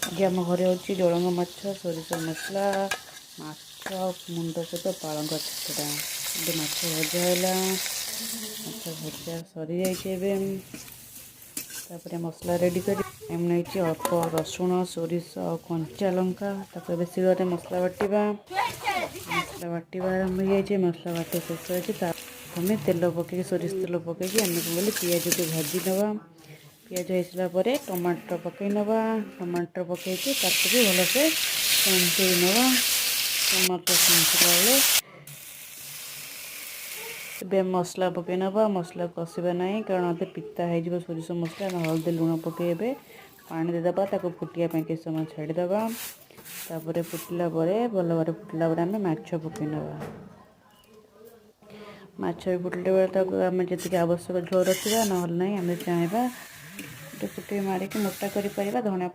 आज आम घरे हूँ जड़ंग माछ सोरिष मसला माछ मुंड सहित पालंग छेचड़ा ये माछ भजा है माछ भजा सरी जापर मसला रेडी कर नहीं अल्प रसुण सोरिष कंचा लंका शिଳରେ मसला बाटिबा आरंभ हो मसला बाटी शेष हो प्रथम तेल पकई सोरिष तेल पकई आम कौन पिज को भाजी नवा पिज हो सारापर टमाटर पकई नवा टमाटर पकई भी भलसे संतुरी नवा टमाटर संतुला बेले मसला पकई नवा मसला कषा ना कारण अधे पिता हो सोरिष मसला हल्दी लुण पकई पानी देदेबा ताको फुटिया किस समय छाड़ीदे तापर फुटला भल भाव फुटला आम माछ पकई नवा माछ भी फुटले बेले आम जी आवश्यक झोल रखा ना आम चाहिए फुटे मारिक मोटा कर धनिया